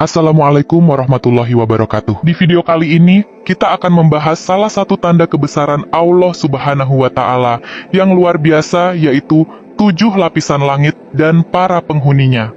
Assalamualaikum warahmatullahi wabarakatuh. Di video kali ini, kita akan membahas salah satu tanda kebesaran Allah Subhanahu wa Ta'ala yang luar biasa, yaitu 7 lapisan langit dan para penghuninya.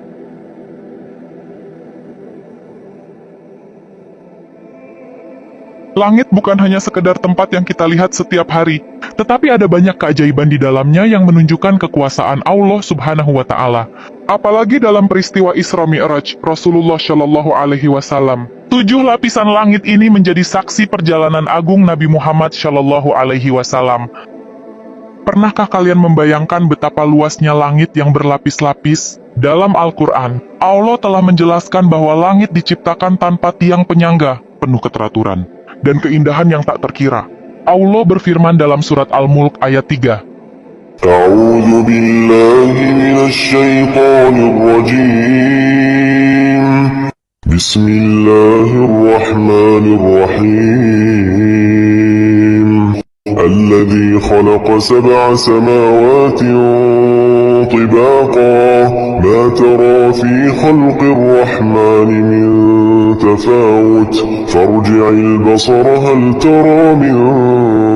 Langit bukan hanya sekedar tempat yang kita lihat setiap hari, tetapi ada banyak keajaiban di dalamnya yang menunjukkan kekuasaan Allah Subhanahu wa Ta'ala. Apalagi dalam peristiwa Isra Mi'raj Rasulullah Shallallahu Alaihi Wasallam. 7 lapisan langit ini menjadi saksi perjalanan agung Nabi Muhammad Shallallahu Alaihi Wasallam. Pernahkah kalian membayangkan betapa luasnya langit yang berlapis-lapis? Dalam Al-Quran, Allah telah menjelaskan bahwa langit diciptakan tanpa tiang penyangga, penuh keteraturan dan keindahan yang tak terkira. Allah berfirman dalam surat Al-Mulk ayat 3. A'udzu billahi minasy syaithanir rajim. Bismillahirrahmanirrahim. Alladzi khalaqa sab'a samawati طباقا ما ترى في خلق الرحمن من تفاوت فارجع البصر هل ترى من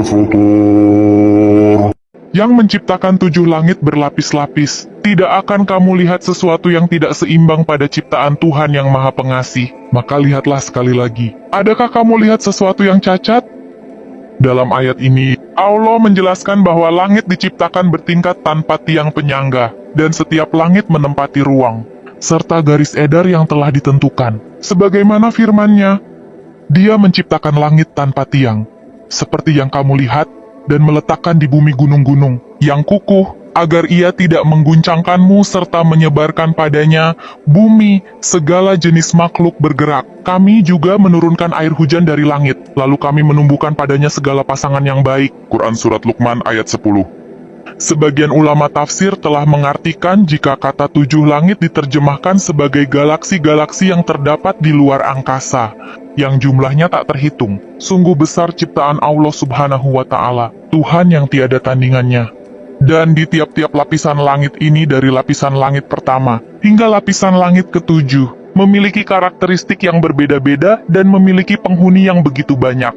فطور. Yang menciptakan 7 langit berlapis-lapis, tidak akan kamu lihat sesuatu yang tidak seimbang pada ciptaan Tuhan yang Maha Pengasih. Maka lihatlah sekali lagi. Adakah kamu lihat sesuatu yang cacat? Dalam ayat ini, Allah menjelaskan bahwa langit diciptakan bertingkat tanpa tiang penyangga, dan setiap langit menempati ruang, serta garis edar yang telah ditentukan. Sebagaimana firman-Nya, Dia menciptakan langit tanpa tiang, seperti yang kamu lihat, dan meletakkan di bumi gunung-gunung yang kukuh, agar ia tidak mengguncangkanmu serta menyebarkan padanya bumi, segala jenis makhluk bergerak. Kami juga menurunkan air hujan dari langit, lalu kami menumbuhkan padanya segala pasangan yang baik. Quran Surat Luqman ayat 10. Sebagian ulama tafsir telah mengartikan jika kata 7 langit diterjemahkan sebagai galaksi-galaksi yang terdapat di luar angkasa, yang jumlahnya tak terhitung. Sungguh besar ciptaan Allah Subhanahu wa Ta'ala, Tuhan yang tiada tandingannya. Dan di tiap-tiap lapisan langit ini, dari lapisan langit pertama hingga lapisan langit ke-7, memiliki karakteristik yang berbeda-beda dan memiliki penghuni yang begitu banyak.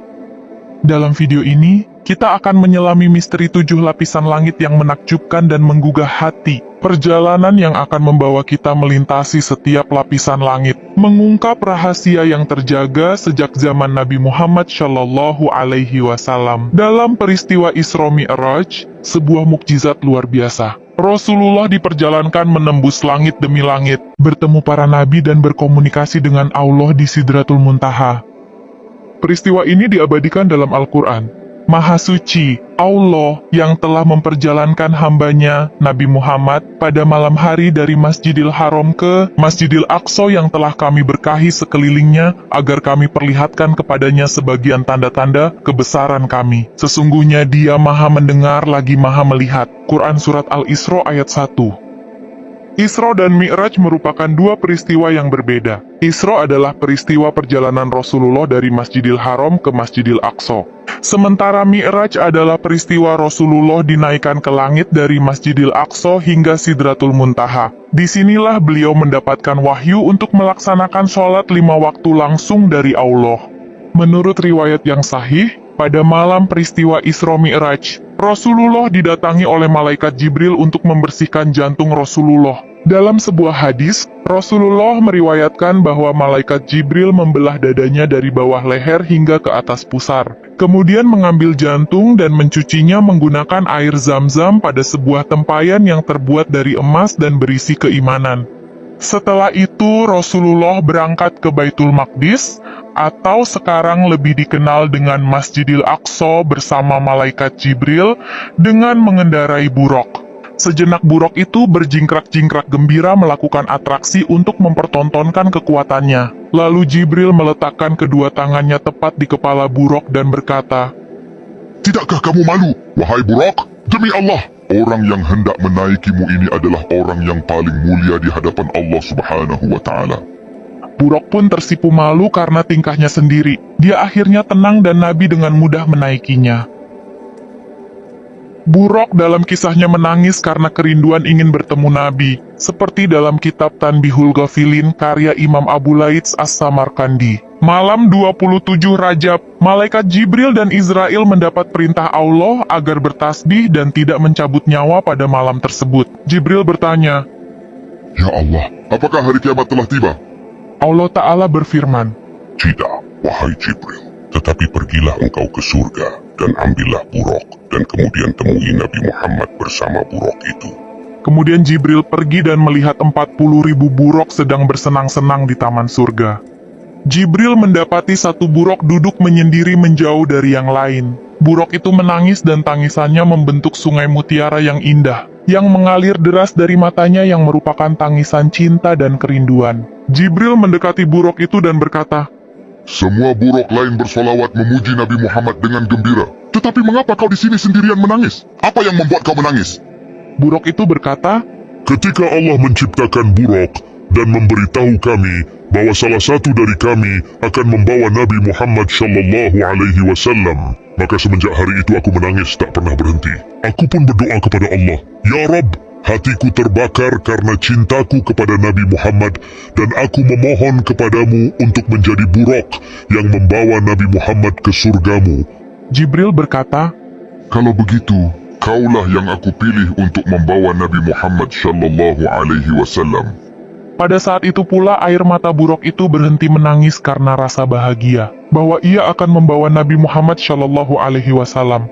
Dalam video ini, kita akan menyelami misteri 7 lapisan langit yang menakjubkan dan menggugah hati. Perjalanan yang akan membawa kita melintasi setiap lapisan langit, mengungkap rahasia yang terjaga sejak zaman Nabi Muhammad Shallallahu Alaihi Wasallam. Dalam peristiwa Isra Mi'raj, sebuah mukjizat luar biasa. Rasulullah diperjalankan menembus langit demi langit, bertemu para nabi dan berkomunikasi dengan Allah di Sidratul Muntaha. Peristiwa ini diabadikan dalam Al-Quran. Maha suci Allah yang telah memperjalankan hambanya Nabi Muhammad pada malam hari dari Masjidil Haram ke Masjidil Aqsa yang telah kami berkahi sekelilingnya, agar kami perlihatkan kepadanya sebagian tanda-tanda kebesaran kami. Sesungguhnya Dia Maha mendengar lagi Maha melihat. Quran Surat Al-Isra ayat 1. Isra dan Mi'raj merupakan 2 peristiwa yang berbeda. Isra adalah peristiwa perjalanan Rasulullah dari Masjidil Haram ke Masjidil Aqsa. Sementara Mi'raj adalah peristiwa Rasulullah dinaikkan ke langit dari Masjidil Aqsa hingga Sidratul Muntaha. Disinilah beliau mendapatkan wahyu untuk melaksanakan sholat 5 waktu langsung dari Allah. Menurut riwayat yang sahih, pada malam peristiwa Isra Mi'raj, Rasulullah didatangi oleh malaikat Jibril untuk membersihkan jantung Rasulullah. Dalam sebuah hadis, Rasulullah meriwayatkan bahwa malaikat Jibril membelah dadanya dari bawah leher hingga ke atas pusar. Kemudian mengambil jantung dan mencucinya menggunakan air Zam-Zam pada sebuah tempayan yang terbuat dari emas dan berisi keimanan. Setelah itu Rasulullah berangkat ke Baitul Maqdis, atau sekarang lebih dikenal dengan Masjidil Aqsa, bersama malaikat Jibril dengan mengendarai buraq. Sejenak buraq itu berjingkrak-jingkrak gembira melakukan atraksi untuk mempertontonkan kekuatannya. Lalu Jibril meletakkan kedua tangannya tepat di kepala buraq dan berkata, Tidakkah kamu malu, wahai buraq? Demi Allah, orang yang hendak menaikimu ini adalah orang yang paling mulia di hadapan Allah Subhanahu wa Ta'ala. Buraq pun tersipu malu karena tingkahnya sendiri. Dia akhirnya tenang dan Nabi dengan mudah menaikinya. Buraq dalam kisahnya menangis karena kerinduan ingin bertemu Nabi. seperti dalam kitab Tanbihul Ghafilin karya Imam Abu Laits As-Samarkandi. Malam 27 Rajab, malaikat Jibril dan Israel mendapat perintah Allah agar bertasbih dan tidak mencabut nyawa pada malam tersebut. Jibril bertanya, Ya Allah, apakah hari kiamat telah tiba? Allah Ta'ala berfirman, Tidak, wahai Jibril. Tetapi pergilah engkau ke surga dan ambillah buruk dan kemudian temui Nabi Muhammad bersama buruk itu. Kemudian Jibril pergi dan melihat 40.000 buruk sedang bersenang-senang di taman surga. Jibril mendapati satu buruk duduk menyendiri menjauh dari yang lain. Buruk itu menangis dan tangisannya membentuk sungai mutiara yang indah, yang mengalir deras dari matanya yang merupakan tangisan cinta dan kerinduan. Jibril mendekati buruk itu dan berkata, Semua buruk lain bersolawat memuji Nabi Muhammad dengan gembira. Tetapi mengapa kau di sini sendirian menangis? Apa yang membuat kau menangis? Buruk itu berkata, Ketika Allah menciptakan buruk dan memberitahu kami bahwa salah satu dari kami akan membawa Nabi Muhammad sallallahu alaihi wasallam, maka semenjak hari itu aku menangis tak pernah berhenti. Aku pun berdoa kepada Allah, Ya Rabb, hatiku terbakar karena cintaku kepada Nabi Muhammad dan aku memohon kepadamu untuk menjadi buruk yang membawa Nabi Muhammad ke surgamu. Jibril berkata, Kalau begitu, kaulah yang aku pilih untuk membawa Nabi Muhammad sallallahu alaihi wasallam. pada saat itu pula air mata buruk itu berhenti menangis karena rasa bahagia bahwa ia akan membawa Nabi Muhammad Shallallahu Alaihi Wasallam.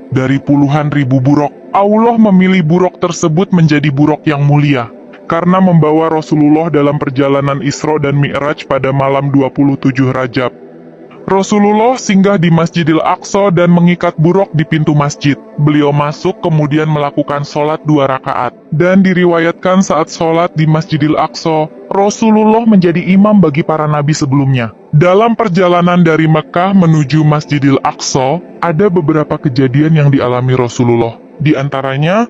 Dari puluhan ribu buruk, Allah memilih buruk tersebut menjadi buruk yang mulia karena membawa Rasulullah dalam perjalanan Isra dan Mi'raj pada malam 27 Rajab. Rasulullah singgah di Masjidil Aqsa dan mengikat buruk di pintu masjid. Beliau masuk kemudian melakukan sholat 2 rakaat. Dan diriwayatkan saat sholat di Masjidil Aqsa, Rasulullah menjadi imam bagi para nabi sebelumnya. Dalam perjalanan dari Mekah menuju Masjidil Aqsa, ada beberapa kejadian yang dialami Rasulullah. Di antaranya,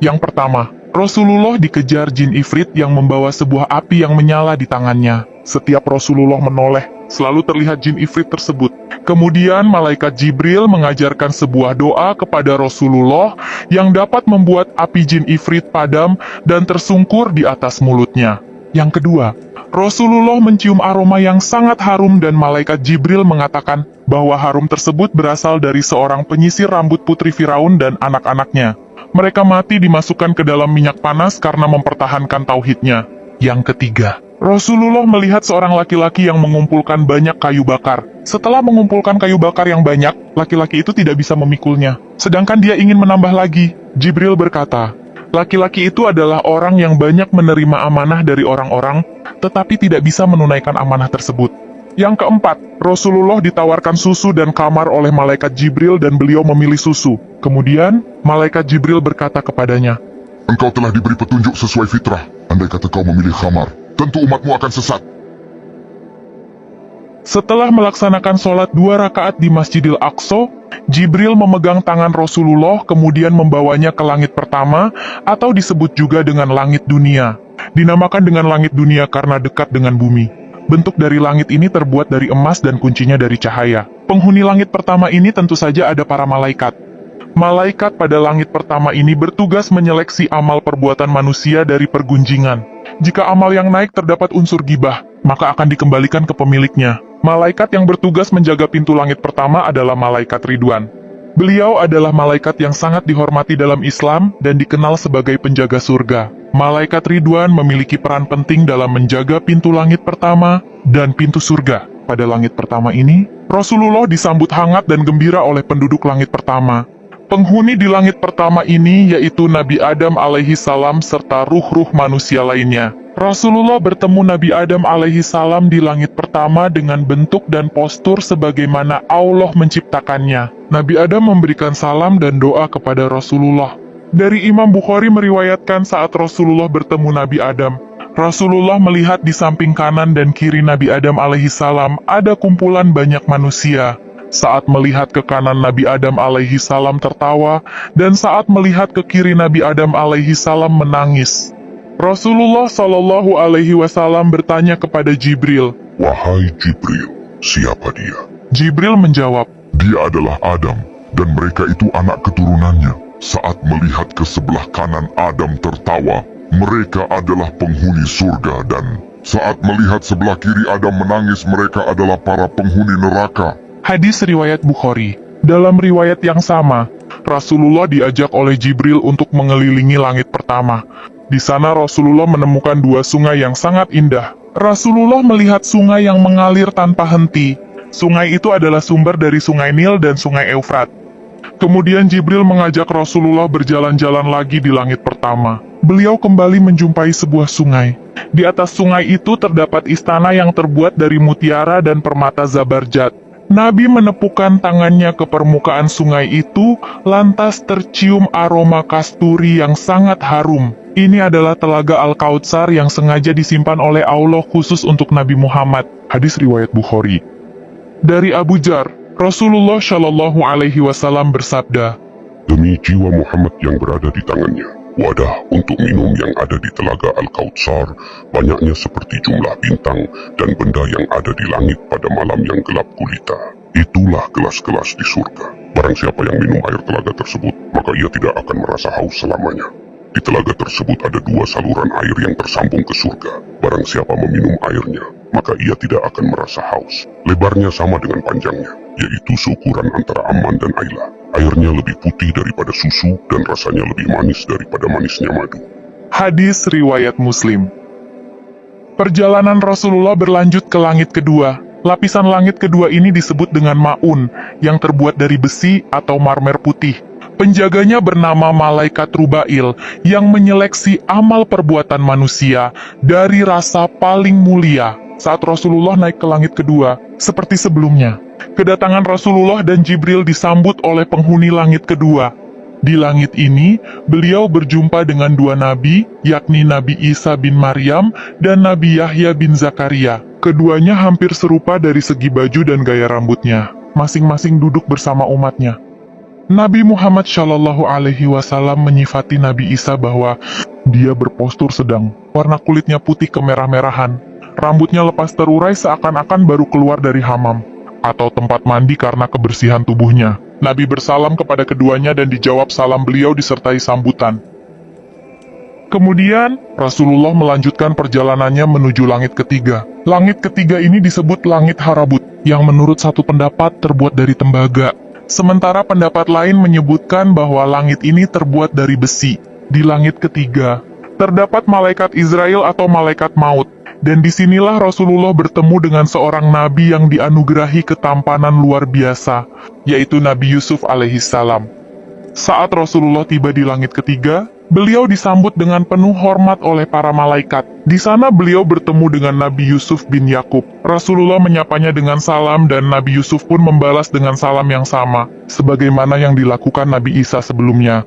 yang pertama, Rasulullah dikejar jin ifrit yang membawa sebuah api yang menyala di tangannya. Setiap Rasulullah menoleh, selalu terlihat jin ifrit tersebut. Kemudian malaikat Jibril mengajarkan sebuah doa kepada Rasulullah yang dapat membuat api jin ifrit padam dan tersungkur di atas mulutnya. Yang kedua, Rasulullah mencium aroma yang sangat harum dan malaikat Jibril mengatakan bahwa harum tersebut berasal dari seorang penyisir rambut putri Firaun dan anak-anaknya. Mereka mati dimasukkan ke dalam minyak panas karena mempertahankan tauhidnya. Yang ketiga, Rasulullah melihat seorang laki-laki yang mengumpulkan banyak kayu bakar. Setelah mengumpulkan kayu bakar yang banyak, laki-laki itu tidak bisa memikulnya. Sedangkan dia ingin menambah lagi. Jibril berkata, laki-laki itu adalah orang yang banyak menerima amanah dari orang-orang, tetapi tidak bisa menunaikan amanah tersebut. Yang keempat, Rasulullah ditawarkan susu dan kamar oleh malaikat Jibril dan beliau memilih susu. Kemudian, malaikat Jibril berkata kepadanya, Engkau telah diberi petunjuk sesuai fitrah. Andai kata kau memilih khamar, tentu umatmu akan sesat. Setelah melaksanakan sholat 2 rakaat di Masjidil Aqsa, Jibril memegang tangan Rasulullah kemudian membawanya ke langit pertama atau disebut juga dengan langit dunia. Dinamakan dengan langit dunia karena dekat dengan bumi. Bentuk dari langit ini terbuat dari emas dan kuncinya dari cahaya. Penghuni langit pertama ini tentu saja ada para malaikat. Malaikat pada langit pertama ini bertugas menyeleksi amal perbuatan manusia dari pergunjingan. Jika amal yang naik terdapat unsur gibah, maka akan dikembalikan ke pemiliknya. Malaikat yang bertugas menjaga pintu langit pertama adalah Malaikat Ridwan. Beliau adalah malaikat yang sangat dihormati dalam Islam dan dikenal sebagai penjaga surga. Malaikat Ridwan memiliki peran penting dalam menjaga pintu langit pertama dan pintu surga. Pada langit pertama ini, Rasulullah disambut hangat dan gembira oleh penduduk langit pertama. Penghuni di langit pertama ini yaitu Nabi Adam alaihi salam serta ruh-ruh manusia lainnya. Rasulullah bertemu Nabi Adam alaihi salam di langit pertama dengan bentuk dan postur sebagaimana Allah menciptakannya. Nabi Adam memberikan salam dan doa kepada Rasulullah. Dari Imam Bukhari meriwayatkan saat Rasulullah bertemu Nabi Adam, Rasulullah melihat di samping kanan dan kiri Nabi Adam alaihi salam ada kumpulan banyak manusia. Saat melihat ke kanan Nabi Adam alaihi salam tertawa, dan saat melihat ke kiri Nabi Adam alaihi salam menangis. Rasulullah Shallallahu alaihi wasallam bertanya kepada Jibril, Wahai Jibril, siapa dia? Jibril menjawab, Dia adalah Adam, dan mereka itu anak keturunannya. Saat melihat ke sebelah kanan Adam tertawa, mereka adalah penghuni surga dan saat melihat sebelah kiri Adam menangis, mereka adalah para penghuni neraka. Hadis riwayat Bukhari. Dalam riwayat yang sama, Rasulullah diajak oleh Jibril untuk mengelilingi langit pertama. Di sana Rasulullah menemukan dua sungai yang sangat indah. Rasulullah melihat sungai yang mengalir tanpa henti. Sungai itu adalah sumber dari sungai Nil dan sungai Eufrat. Kemudian Jibril mengajak Rasulullah berjalan-jalan lagi di langit pertama. Beliau kembali menjumpai sebuah sungai. Di atas sungai itu terdapat istana yang terbuat dari mutiara dan permata Zabarjat. Nabi menepukkan tangannya ke permukaan sungai itu, lantas tercium aroma kasturi yang sangat harum. Ini adalah telaga Al-Kautsar yang sengaja disimpan oleh Allah khusus untuk Nabi Muhammad. Hadis riwayat Bukhari. Dari Abu Dzar, Rasulullah Shallallahu Alaihi Wasallam bersabda, Demi jiwa Muhammad yang berada di tangannya, wadah untuk minum yang ada di telaga Al-Kautsar banyaknya seperti jumlah bintang dan benda yang ada di langit pada malam yang gelap gulita. Itulah gelas-gelas di surga. Barang siapa yang minum air telaga tersebut, maka ia tidak akan merasa haus selamanya. Di telaga tersebut ada dua saluran air yang tersambung ke surga. Barang siapa meminum airnya, maka ia tidak akan merasa haus. Lebarnya sama dengan panjangnya, yaitu seukuran antara Amman dan Ailah. Airnya lebih putih daripada susu dan rasanya lebih manis daripada manisnya madu. Hadis riwayat Muslim. Perjalanan Rasulullah berlanjut ke langit kedua. Lapisan langit kedua ini disebut dengan Ma'un, yang terbuat dari besi atau marmer putih. Penjaganya bernama Malaikat Rubail, yang menyeleksi amal perbuatan manusia dari rasa paling mulia. Saat Rasulullah naik ke langit kedua, seperti sebelumnya, kedatangan Rasulullah dan Jibril disambut oleh penghuni langit kedua. Di langit ini, beliau berjumpa dengan dua nabi, yakni Nabi Isa bin Maryam dan Nabi Yahya bin Zakaria. Keduanya hampir serupa dari segi baju dan gaya rambutnya, masing-masing duduk bersama umatnya. Nabi Muhammad Shallallahu Alaihi Wasallam menyifati Nabi Isa bahwa dia berpostur sedang, warna kulitnya putih kemerah-merahan, rambutnya lepas terurai seakan-akan baru keluar dari hamam atau tempat mandi karena kebersihan tubuhnya. Nabi bersalam kepada keduanya dan dijawab salam beliau disertai sambutan. Kemudian, Rasulullah melanjutkan perjalanannya menuju langit ketiga. Langit ketiga ini disebut langit Harabut, yang menurut satu pendapat terbuat dari tembaga. Sementara pendapat lain menyebutkan bahwa langit ini terbuat dari besi. Di langit ketiga, terdapat malaikat Israel atau malaikat maut. Dan disinilah Rasulullah bertemu dengan seorang nabi yang dianugerahi ketampanan luar biasa, yaitu Nabi Yusuf alaihissalam. Saat Rasulullah tiba di langit ketiga, beliau disambut dengan penuh hormat oleh para malaikat. Di sana beliau bertemu dengan Nabi Yusuf bin Yakub. Rasulullah menyapanya dengan salam dan Nabi Yusuf pun membalas dengan salam yang sama, sebagaimana yang dilakukan Nabi Isa sebelumnya.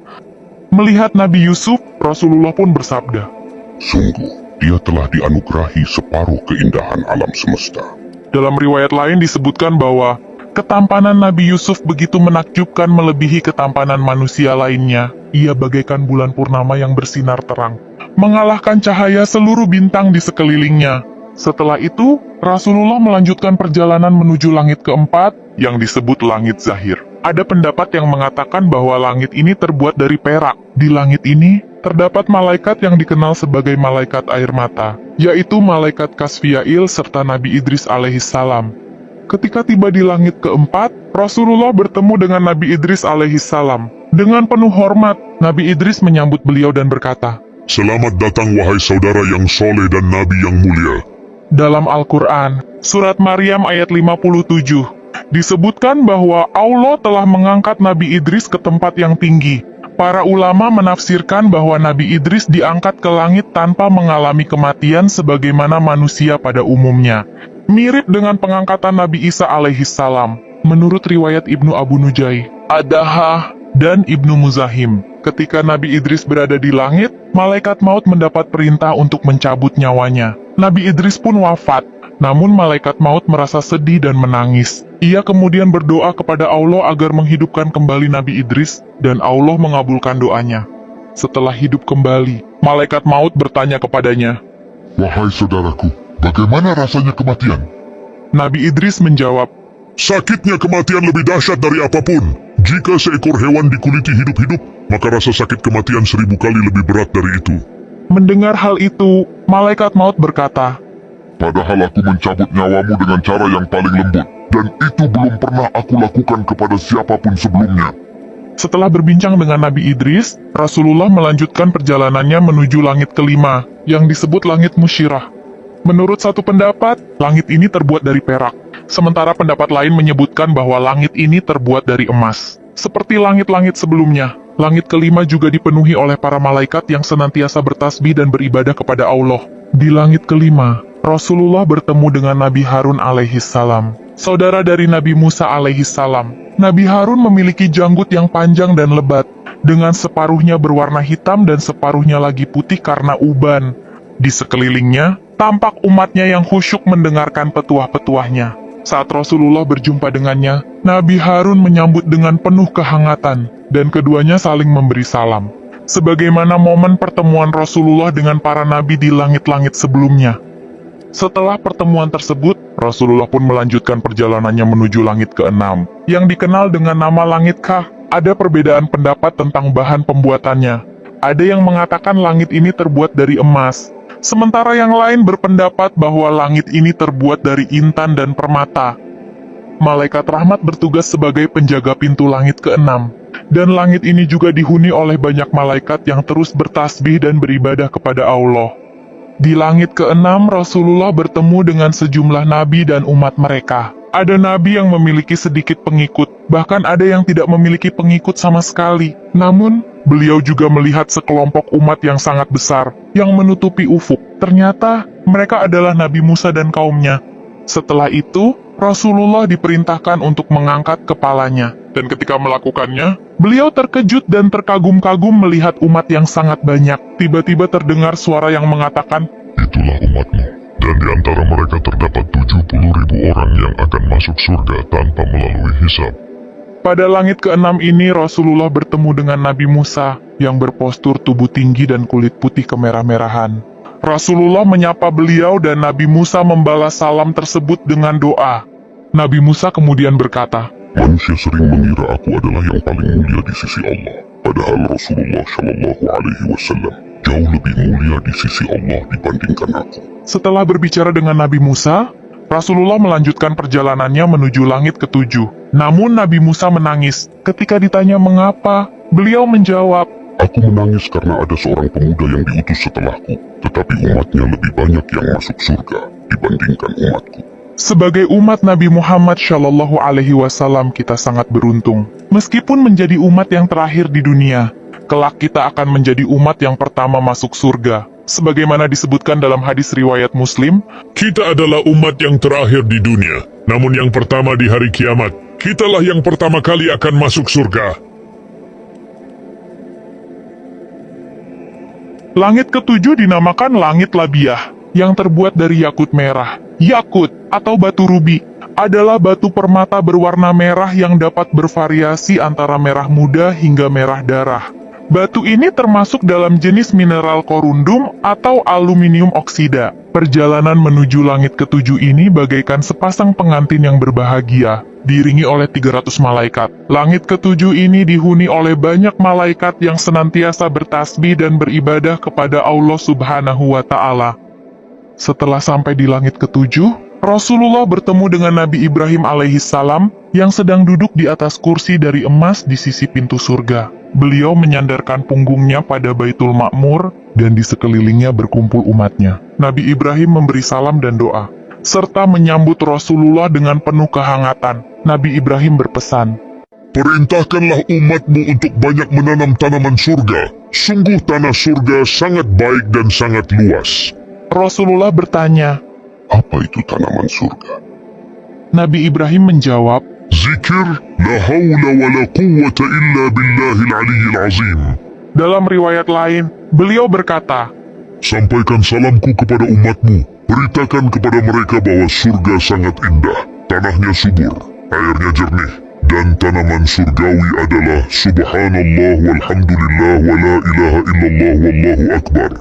Melihat Nabi Yusuf, Rasulullah pun bersabda, Sungguh, dia telah dianugerahi separuh keindahan alam semesta. Dalam riwayat lain disebutkan bahwa ketampanan Nabi Yusuf begitu menakjubkan melebihi ketampanan manusia lainnya. Ia bagaikan bulan purnama yang bersinar terang, mengalahkan cahaya seluruh bintang di sekelilingnya. Setelah itu, Rasulullah melanjutkan perjalanan menuju langit keempat, yang disebut langit Zahir. Ada pendapat yang mengatakan bahwa langit ini terbuat dari perak. Di langit ini, terdapat malaikat yang dikenal sebagai malaikat air mata, yaitu malaikat Kasfiail serta Nabi Idris alaihissalam. Ketika tiba di langit keempat, Rasulullah bertemu dengan Nabi Idris alaihissalam. Dengan penuh hormat, Nabi Idris menyambut beliau dan berkata, Selamat datang wahai saudara yang soleh dan nabi yang mulia. Dalam Al-Quran, Surat Maryam ayat 57, disebutkan bahwa Allah telah mengangkat Nabi Idris ke tempat yang tinggi. Para ulama menafsirkan bahwa Nabi Idris diangkat ke langit tanpa mengalami kematian sebagaimana manusia pada umumnya. Mirip dengan pengangkatan Nabi Isa alaihissalam, menurut riwayat Ibnu Abu Nujai, Adahah, dan Ibnu Muzahim. Ketika Nabi Idris berada di langit, malaikat maut mendapat perintah untuk mencabut nyawanya. Nabi Idris pun wafat, namun malaikat maut merasa sedih dan menangis. Ia kemudian berdoa kepada Allah agar menghidupkan kembali Nabi Idris, dan Allah mengabulkan doanya. Setelah hidup kembali, malaikat maut bertanya kepadanya, Wahai saudaraku, bagaimana rasanya kematian? Nabi Idris menjawab, Sakitnya kematian lebih dahsyat dari apapun. Jika seekor hewan dikuliti hidup-hidup, maka rasa sakit kematian 1000 kali lebih berat dari itu. Mendengar hal itu, malaikat maut berkata, Padahal aku mencabut nyawamu dengan cara yang paling lembut, dan itu belum pernah aku lakukan kepada siapapun sebelumnya. Setelah berbincang dengan Nabi Idris, Rasulullah melanjutkan perjalanannya menuju langit kelima, yang disebut langit Musyirah. Menurut satu pendapat, langit ini terbuat dari perak. Sementara pendapat lain menyebutkan bahwa langit ini terbuat dari emas. Seperti langit-langit sebelumnya, langit kelima juga dipenuhi oleh para malaikat yang senantiasa bertasbih dan beribadah kepada Allah. Di langit kelima, Rasulullah bertemu dengan Nabi Harun alaihissalam, saudara dari Nabi Musa alaihissalam. Nabi Harun memiliki janggut yang panjang dan lebat, dengan separuhnya berwarna hitam dan separuhnya lagi putih karena uban. Di sekelilingnya, tampak umatnya yang khusyuk mendengarkan petuah-petuahnya. Saat Rasulullah berjumpa dengannya, Nabi Harun menyambut dengan penuh kehangatan, dan keduanya saling memberi salam. Sebagaimana momen pertemuan Rasulullah dengan para nabi di langit-langit sebelumnya. Setelah pertemuan tersebut, Rasulullah pun melanjutkan perjalanannya menuju langit ke-6, yang dikenal dengan nama Langit Kah. Ada perbedaan pendapat tentang bahan pembuatannya. Ada yang mengatakan langit ini terbuat dari emas, sementara yang lain berpendapat bahwa langit ini terbuat dari intan dan permata. Malaikat rahmat bertugas sebagai penjaga pintu langit ke-6, dan langit ini juga dihuni oleh banyak malaikat yang terus bertasbih dan beribadah kepada Allah. Di langit ke-6, Rasulullah bertemu dengan sejumlah nabi dan umat mereka. Ada nabi yang memiliki sedikit pengikut, bahkan ada yang tidak memiliki pengikut sama sekali. Namun, beliau juga melihat sekelompok umat yang sangat besar, yang menutupi ufuk. Ternyata, mereka adalah Nabi Musa dan kaumnya. Setelah itu, Rasulullah diperintahkan untuk mengangkat kepalanya. Dan ketika melakukannya, beliau terkejut dan terkagum-kagum melihat umat yang sangat banyak. Tiba-tiba terdengar suara yang mengatakan, Itulah umatmu, dan di antara mereka terdapat 70.000 orang yang akan masuk surga tanpa melalui hisab. Pada langit ke-6 ini Rasulullah bertemu dengan Nabi Musa yang berpostur tubuh tinggi dan kulit putih kemerah-merahan. Rasulullah menyapa beliau dan Nabi Musa membalas salam tersebut dengan doa. Nabi Musa kemudian berkata, Manusia sering mengira aku adalah yang paling mulia di sisi Allah. Padahal Rasulullah Shallallahu Alaihi Wasallam jauh lebih mulia di sisi Allah dibandingkan aku. Setelah berbicara dengan Nabi Musa, Rasulullah melanjutkan perjalanannya menuju langit ke-7. Namun Nabi Musa menangis. Ketika ditanya mengapa, beliau menjawab, Aku menangis karena ada seorang pemuda yang diutus setelahku, tetapi umatnya lebih banyak yang masuk surga dibandingkan umatku. Sebagai umat Nabi Muhammad Shallallahu Alaihi Wasallam kita sangat beruntung. Meskipun menjadi umat yang terakhir di dunia, kelak kita akan menjadi umat yang pertama masuk surga. Sebagaimana disebutkan dalam hadis riwayat Muslim, Kita adalah umat yang terakhir di dunia, namun yang pertama di hari kiamat. Kitalah yang pertama kali akan masuk surga. langit ke-7 dinamakan Langit Labiah, yang terbuat dari yakut merah. Yakut, atau batu rubi, adalah batu permata berwarna merah yang dapat bervariasi antara merah muda hingga merah darah. Batu ini termasuk dalam jenis mineral korundum atau aluminium oksida. Perjalanan menuju langit ke-7 ini bagaikan sepasang pengantin yang berbahagia, diiringi oleh 300 malaikat. Langit ke-7 ini dihuni oleh banyak malaikat yang senantiasa bertasbih dan beribadah kepada Allah Subhanahu wa Ta'ala. Setelah sampai di langit ke-7, Rasulullah bertemu dengan Nabi Ibrahim alaihissalam yang sedang duduk di atas kursi dari emas di sisi pintu surga. Beliau menyandarkan punggungnya pada Baitul Ma'mur dan di sekelilingnya berkumpul umatnya. Nabi Ibrahim memberi salam dan doa, serta menyambut Rasulullah dengan penuh kehangatan. Nabi Ibrahim berpesan, Perintahkanlah umatmu untuk banyak menanam tanaman surga. Sungguh tanah surga sangat baik dan sangat luas. Rasulullah bertanya, Apa itu tanaman surga? Nabi Ibrahim menjawab, Zikir, la hawla wa la quwwata illa billahil aliyyil azim. dalam riwayat lain, beliau berkata, Sampaikan salamku kepada umatmu. Beritakan kepada mereka bahwa surga sangat indah. Tanahnya subur, airnya jernih, dan tanaman surgawi adalah Subhanallah walhamdulillah wa la ilaha illallah wallahu akbar.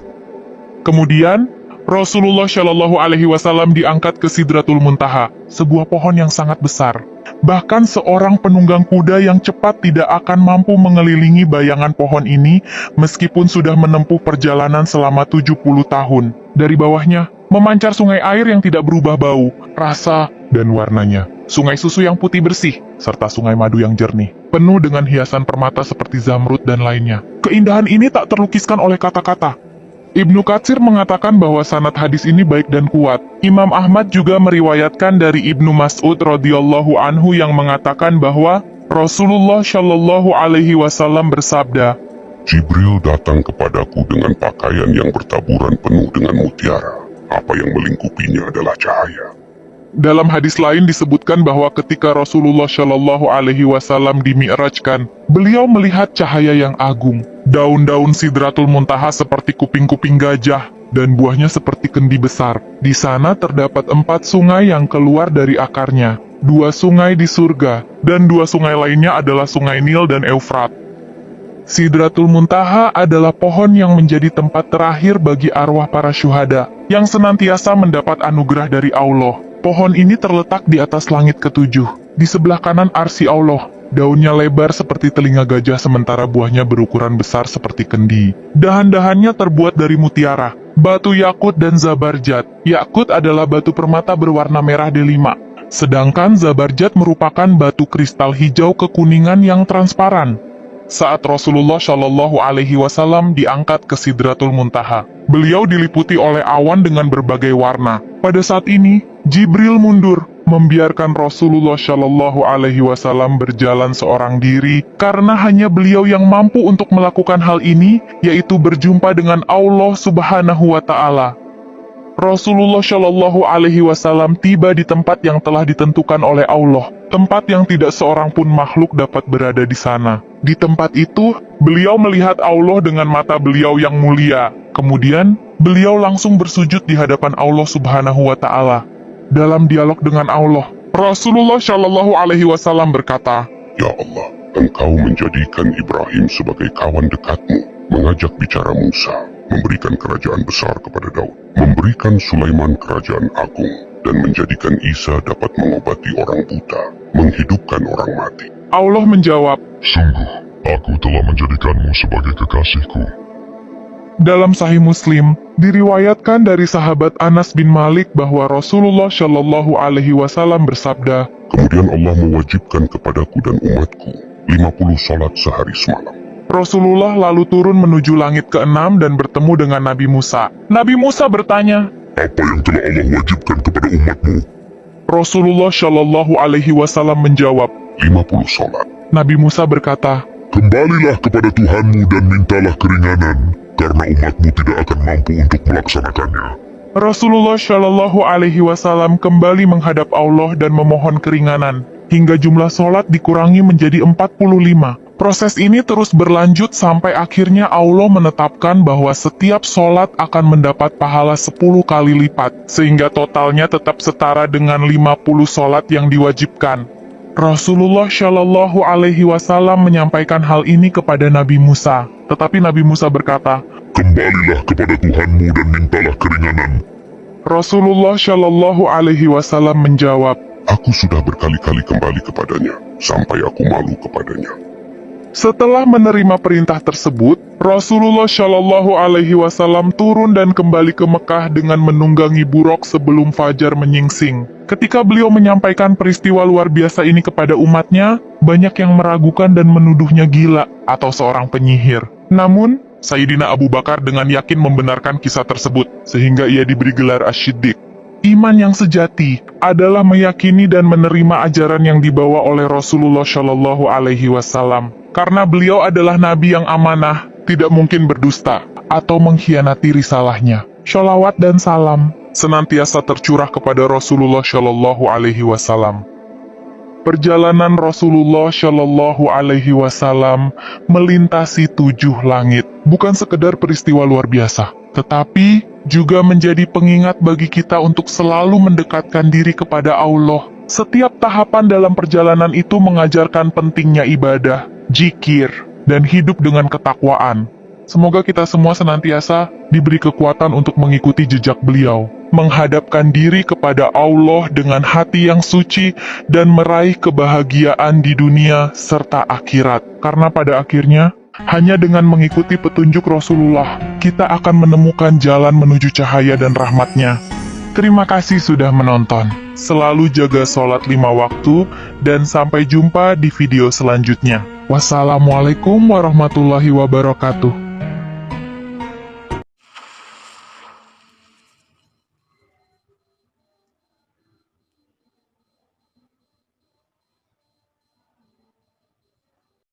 Kemudian, Rasulullah Shallallahu Alaihi Wasallam diangkat ke Sidratul Muntaha, sebuah pohon yang sangat besar. Bahkan seorang penunggang kuda yang cepat tidak akan mampu mengelilingi bayangan pohon ini meskipun sudah menempuh perjalanan selama 70 tahun. Dari bawahnya, memancar sungai air yang tidak berubah bau, rasa, dan warnanya. Sungai susu yang putih bersih, serta sungai madu yang jernih, penuh dengan hiasan permata seperti zamrud dan lainnya. Keindahan ini tak terlukiskan oleh kata-kata. Ibnu Katsir mengatakan bahwa sanad hadis ini baik dan kuat. Imam Ahmad juga meriwayatkan dari Ibnu Mas'ud radhiyallahu anhu yang mengatakan bahwa Rasulullah shallallahu alaihi wasallam bersabda, Jibril datang kepadaku dengan pakaian yang bertaburan penuh dengan mutiara. Apa yang melingkupinya adalah cahaya. Dalam hadis lain disebutkan bahwa ketika Rasulullah Shallallahu Alaihi Wasallam dimi'rajkan, beliau melihat cahaya yang agung. Daun-daun Sidratul Muntaha seperti kuping-kuping gajah, dan buahnya seperti kendi besar. Di sana terdapat 4 sungai yang keluar dari akarnya. 2 sungai di surga, dan 2 sungai lainnya adalah sungai Nil dan Eufrat. Sidratul Muntaha adalah pohon yang menjadi tempat terakhir bagi arwah para syuhada, yang senantiasa mendapat anugerah dari Allah. Pohon ini terletak di atas langit ketujuh. Di sebelah kanan arsy Allah. Daunnya lebar seperti telinga gajah sementara buahnya berukuran besar seperti kendi. Dahan-dahannya terbuat dari mutiara, batu yakut dan zabarjat. Yakut adalah batu permata berwarna merah delima. Sedangkan zabarjat merupakan batu kristal hijau kekuningan yang transparan. Saat Rasulullah Shallallahu Alaihi Wasallam diangkat ke Sidratul Muntaha, beliau diliputi oleh awan dengan berbagai warna. Pada saat ini, Jibril mundur, membiarkan Rasulullah Shallallahu Alaihi Wasallam berjalan seorang diri, karena hanya beliau yang mampu untuk melakukan hal ini, yaitu berjumpa dengan Allah Subhanahu Wa Taala. Rasulullah Shallallahu Alaihi Wasallam tiba di tempat yang telah ditentukan oleh Allah, tempat yang tidak seorang pun makhluk dapat berada di sana. Di tempat itu, beliau melihat Allah dengan mata beliau yang mulia. Kemudian, beliau langsung bersujud di hadapan Allah Subhanahu Wa Taala. Dalam dialog dengan Allah, Rasulullah Shallallahu Alaihi Wasallam berkata, Ya Allah, Engkau menjadikan Ibrahim sebagai kawan dekatmu, mengajak bicara Musa, memberikan kerajaan besar kepada Daud, memberikan Sulaiman kerajaan agung, dan menjadikan Isa dapat mengobati orang buta, menghidupkan orang mati. Allah menjawab, Sungguh, aku telah menjadikanmu sebagai kekasihku. Dalam Sahih Muslim, diriwayatkan dari sahabat Anas bin Malik bahwa Rasulullah Shallallahu Alaihi Wasallam bersabda, Kemudian Allah mewajibkan kepadaku dan umatku 50 salat sehari semalam. Rasulullah lalu turun menuju langit ke-6 dan bertemu dengan Nabi Musa. Nabi Musa bertanya, Apa yang telah Allah wajibkan kepada umatmu? Rasulullah Shallallahu Alaihi Wasallam menjawab, 50 salat. Nabi Musa berkata, Kembalilah kepada Tuhanmu dan mintalah keringanan, karena umatmu tidak akan mampu untuk melaksanakannya. Rasulullah Shallallahu Alaihi Wasallam kembali menghadap Allah dan memohon keringanan, hingga jumlah sholat dikurangi menjadi 45. Proses ini terus berlanjut sampai akhirnya Allah menetapkan bahwa setiap sholat akan mendapat pahala 10 kali lipat, sehingga totalnya tetap setara dengan 50 sholat yang diwajibkan. Rasulullah Shallallahu Alaihi Wasallam menyampaikan hal ini kepada Nabi Musa, tetapi Nabi Musa berkata, Kembalilah kepada Tuhanmu dan mintalah keringanan. Rasulullah Shallallahu Alaihi Wasallam menjawab, Aku sudah berkali-kali kembali kepadanya, sampai aku malu kepadanya. Setelah menerima perintah tersebut, Rasulullah Shallallahu Alaihi Wasallam turun dan kembali ke Mekah dengan menunggangi buruk sebelum fajar menyingsing. Ketika beliau menyampaikan peristiwa luar biasa ini kepada umatnya, banyak yang meragukan dan menuduhnya gila atau seorang penyihir. Namun, Sayyidina Abu Bakar dengan yakin membenarkan kisah tersebut, sehingga ia diberi gelar Asy-Syiddiq. Iman yang sejati adalah meyakini dan menerima ajaran yang dibawa oleh Rasulullah Shallallahu Alaihi Wasallam. Karena beliau adalah nabi yang amanah, tidak mungkin berdusta, atau mengkhianati risalahnya. Sholawat dan salam senantiasa tercurah kepada Rasulullah Shallallahu Alaihi Wasallam. Perjalanan Rasulullah Shallallahu Alaihi Wasallam melintasi 7 langit, bukan sekedar peristiwa luar biasa, tetapi juga menjadi pengingat bagi kita untuk selalu mendekatkan diri kepada Allah. Setiap tahapan dalam perjalanan itu mengajarkan pentingnya ibadah, zikir, dan hidup dengan ketakwaan. Semoga kita semua senantiasa diberi kekuatan untuk mengikuti jejak beliau, menghadapkan diri kepada Allah dengan hati yang suci, dan meraih kebahagiaan di dunia serta akhirat. Karena pada akhirnya, hanya dengan mengikuti petunjuk Rasulullah, kita akan menemukan jalan menuju cahaya dan rahmatnya. Terima kasih sudah menonton. Selalu jaga sholat 5 waktu, dan sampai jumpa di video selanjutnya. Wassalamualaikum warahmatullahi wabarakatuh.